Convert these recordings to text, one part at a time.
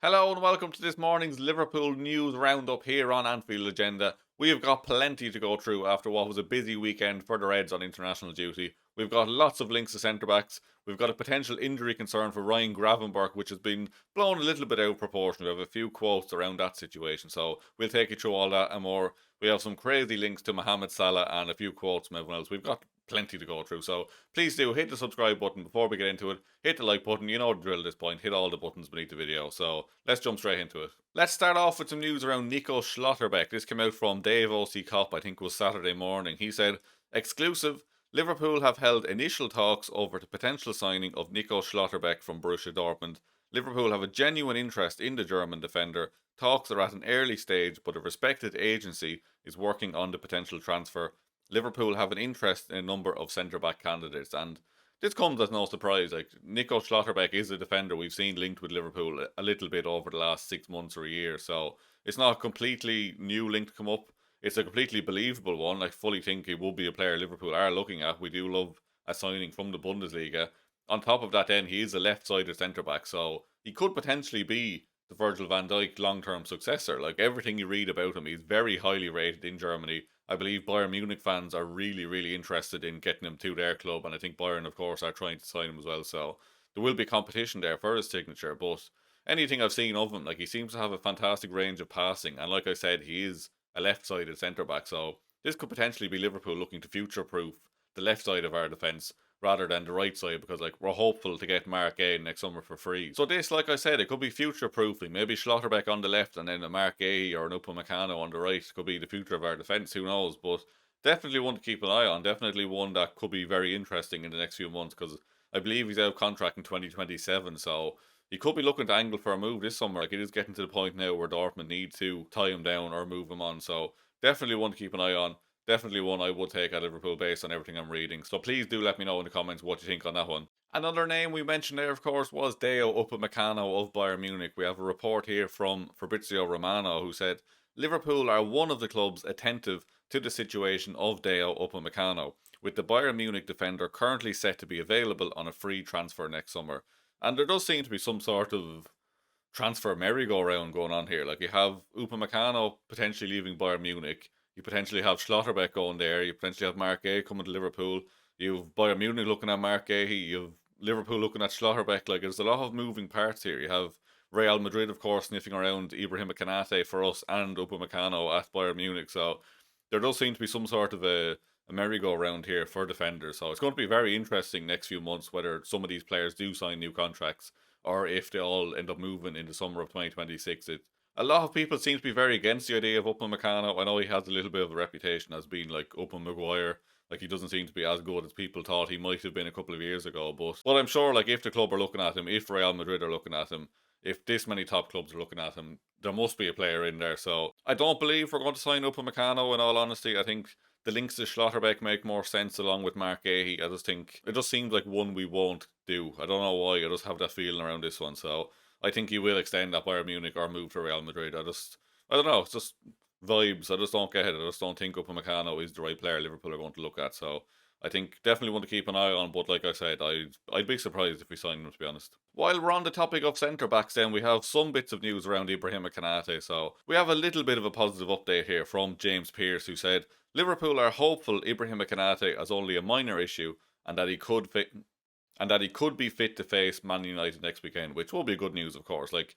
Hello and welcome to this morning's Liverpool news roundup here on Anfield Agenda. We have got plenty to go through after what was a busy weekend for the Reds on international duty. We've got lots of links to centre backs. We've got a potential injury concern for Ryan Gravenberch, which has been blown a little bit out of proportion. We have a few quotes around that situation, so we'll take you through all that and more. We have some crazy links to Mohamed Salah and a few quotes from everyone else. We've got plenty to go through, so please do hit the subscribe button before we get into it. Hit the like button, you know the drill at this point. Hit all the buttons beneath the video. So let's jump straight into it. Let's start off with some news around Nico Schlotterbeck. This came out from Dave OC Cop, I think it was Saturday morning. He said, exclusive, Liverpool have held initial talks over the potential signing of Nico Schlotterbeck from Borussia Dortmund. Liverpool have a genuine interest in the German defender. Talks are at an early stage, but a respected agency is working on the potential transfer. Liverpool have an interest in a number of centre back candidates, and this comes as no surprise. Like Nico Schlotterbeck is a defender we've seen linked with Liverpool a little bit over the last 6 months or a year, so it's not a completely new link to come up. It's a completely believable one. I fully think he will be a player Liverpool are looking at. We do love a signing from the Bundesliga. On top of that, then he is a left-sided centre back, so he could potentially be the Virgil van Dijk long-term successor. Like everything you read about him, he's very highly rated in Germany. I believe Bayern Munich fans are really, really interested in getting him to their club, and I think Bayern, of course, are trying to sign him as well. So there will be competition there for his signature. But anything I've seen of him, like he seems to have a fantastic range of passing, and like I said, he is a left-sided centre back. So this could potentially be Liverpool looking to future-proof the left side of our defence rather than the right side, because like we're hopeful to get Mark Gay next summer for free. So this, like I said, it could be future proofing. Maybe Schlotterbeck on the left and then a Mark Gay or an Upemecano on the right could be the future of our defence. Who knows? But definitely one to keep an eye on. Definitely one that could be very interesting in the next few months, because I believe he's out of contract in 2027. So he could be looking to angle for a move this summer. Like it is getting to the point now where Dortmund need to tie him down or move him on. So definitely one to keep an eye on. Definitely one I would take at Liverpool based on everything I'm reading. So please do let me know in the comments what you think on that one. Another name we mentioned there, of course, was Dayot Upemecano of Bayern Munich. We have a report here from Fabrizio Romano who said Liverpool are one of the clubs attentive to the situation of Dayot Upemecano, with the Bayern Munich defender currently set to be available on a free transfer next summer. And there does seem to be some sort of transfer merry-go-round going on here. Like you have Upamecano potentially leaving Bayern Munich. You potentially have Schlotterbeck going there. You potentially have Mark Gay coming to Liverpool. You've Bayern Munich looking at Mark Gay. You've Liverpool looking at Schlotterbeck. Like there's a lot of moving parts here. You have Real Madrid, of course, sniffing around Ibrahima Konate for us and Upamecano at Bayern Munich. So there does seem to be some sort of a merry-go-round here for defenders. So it's going to be very interesting next few months whether some of these players do sign new contracts or if they all end up moving in the summer of 2026. A lot of people seem to be very against the idea of Upamecano. I know he has a little bit of a reputation as being like Upam Maguire. Like he doesn't seem to be as good as people thought he might have been a couple of years ago. But I'm sure like if the club are looking at him, if Real Madrid are looking at him, if this many top clubs are looking at him, there must be a player in there. So I don't believe we're going to sign Upamecano in all honesty. I think the links to Schlotterbeck make more sense along with Mark Gahey. I just think it just seems like one we won't do. I don't know why. I just have that feeling around this one. So I think he will extend at Bayern Munich or move to Real Madrid. I don't know. It's just vibes. I just don't get it. I just don't think Upamecano is the right player Liverpool are going to look at. So I think definitely want to keep an eye on. But like I said, I'd be surprised if we sign him, to be honest. While we're on the topic of centre backs, then we have some bits of news around Ibrahima Konate. So we have a little bit of a positive update here from James Pearce, who said Liverpool are hopeful Ibrahima Konate has only a minor issue and that he could be fit to face Man United next weekend, which will be good news, of course. Like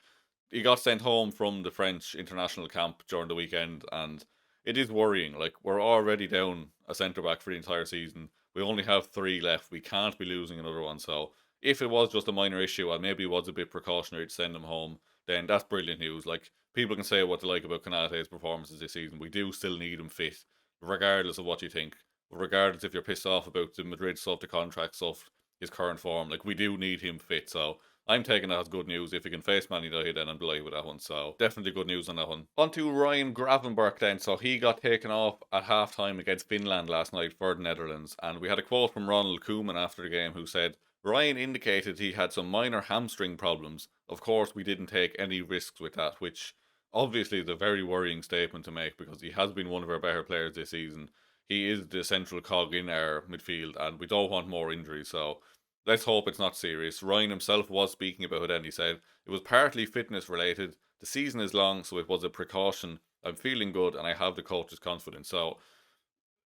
he got sent home from the French international camp during the weekend, and it is worrying. Like we're already down a centre back for the entire season. We only have three left. We can't be losing another one. So if it was just a minor issue and maybe it was a bit precautionary to send him home, then that's brilliant news. Like people can say what they like about Konate's performances this season. We do still need him fit, regardless of what you think. Regardless if you're pissed off about the Madrid stuff, the contract stuff, his current form. Like we do need him fit. So I'm taking that as good news. If he can face Man United, then I'm delighted with that one. So definitely good news on that one. On to Ryan Gravenberch then. So he got taken off at half time against Finland last night for the Netherlands. And we had a quote from Ronald Koeman after the game who said, Ryan indicated he had some minor hamstring problems. Of course, we didn't take any risks with that, which obviously is a very worrying statement to make because he has been one of our better players this season. He is the central cog in our midfield and we don't want more injuries. So Let's hope it's not serious. Ryan himself was speaking about it and he said it was partly fitness related. The season is long, so it was a precaution. I'm feeling good and I have the coach's confidence. So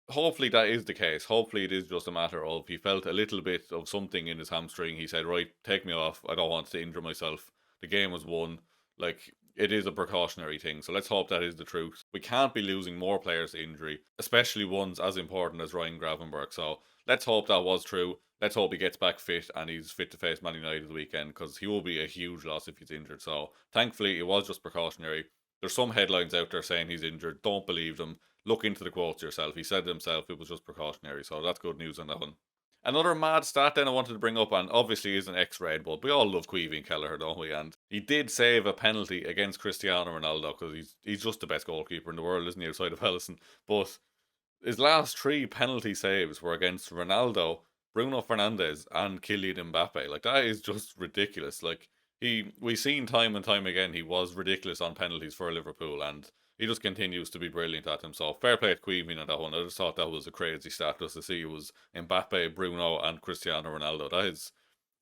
hopefully that is the case. Hopefully it is just a matter of he felt a little bit of something in his hamstring. He said, right, take me off. I don't want to injure myself. The game was won. Like, it is a precautionary thing. So let's hope that is the truth. We can't be losing more players to injury, especially ones as important as Ryan Gravenberch. So let's hope that was true. Let's hope he gets back fit and he's fit to face Man United the weekend, because he will be a huge loss if he's injured. So thankfully it was just precautionary. There's some headlines out there saying he's injured. Don't believe them. Look into the quotes yourself. He said himself it was just precautionary, so that's good news on that one. Another mad stat then I wanted to bring up, and obviously is an ex-Red, but we all love Caoimhin Kelleher, don't we? And he did save a penalty against Cristiano Ronaldo, because he's just the best goalkeeper in the world, isn't he, outside of Ellison? But his last three penalty saves were against Ronaldo, Bruno Fernandes, and Kylian Mbappe. Like, that is just ridiculous. Like, we've seen time and time again he was ridiculous on penalties for Liverpool, and he just continues to be brilliant at them. So fair play to Caoimhin on that one. I just thought that was a crazy stat just to see it was Mbappe, Bruno, and Cristiano Ronaldo.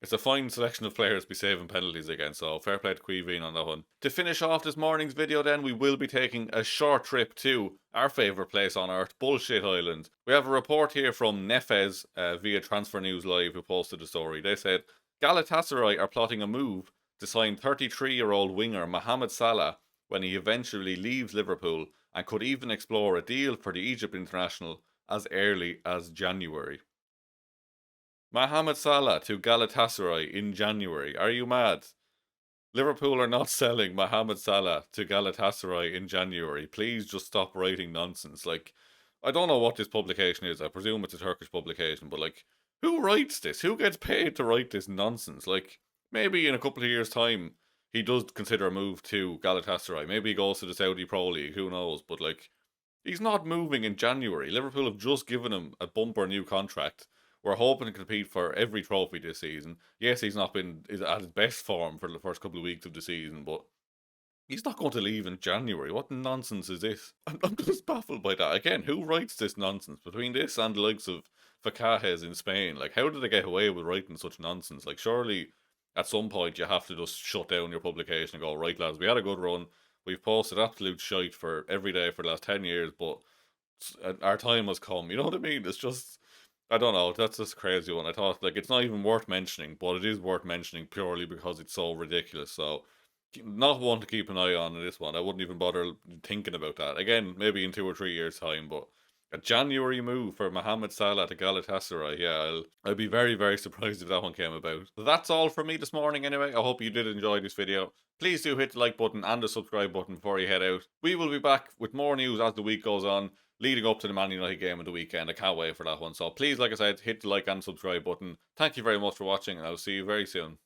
It's a fine selection of players to be saving penalties again, so fair play to Caoimhin on that one. To finish off this morning's video then, we will be taking a short trip to our favourite place on earth, Bullshit Island. We have a report here from Nefez via Transfer News Live, who posted the story. They said, Galatasaray are plotting a move to sign 33-year-old winger Mohamed Salah when he eventually leaves Liverpool, and could even explore a deal for the Egypt international as early as January. Mohamed Salah to Galatasaray in January. Are you mad? Liverpool are not selling Mohamed Salah to Galatasaray in January. Please just stop writing nonsense. Like, I don't know what this publication is. I presume it's a Turkish publication, but like, who writes this? Who gets paid to write this nonsense? Like, maybe in a couple of years' time, he does consider a move to Galatasaray. Maybe he goes to the Saudi Pro League. Who knows? But like, he's not moving in January. Liverpool have just given him a bumper new contract. We're hoping to compete for every trophy this season. Yes, he's not been at his best form for the first couple of weeks of the season, but he's not going to leave in January. What nonsense is this? I'm just baffled by that. Again, who writes this nonsense? Between this and the likes of Facajes in Spain, like, how did they get away with writing such nonsense? Like, surely at some point you have to just shut down your publication and go, right, lads, we had a good run. We've posted absolute shite for every day for the last 10 years, but our time has come. You know what I mean? It's just, I don't know. That's just a crazy one. I thought, like, it's not even worth mentioning, but it is worth mentioning purely because it's so ridiculous. So, not one to keep an eye on in this one. I wouldn't even bother thinking about that. Again, maybe in 2 or 3 years' time, but a January move for Mohamed Salah to Galatasaray. Yeah, I'd be very, very surprised if that one came about. So that's all from me this morning anyway. I hope you did enjoy this video. Please do hit the like button and the subscribe button before you head out. We will be back with more news as the week goes on, leading up to the Man United game of the weekend. I can't wait for that one. So please, like I said, hit the like and subscribe button. Thank you very much for watching, and I'll see you very soon.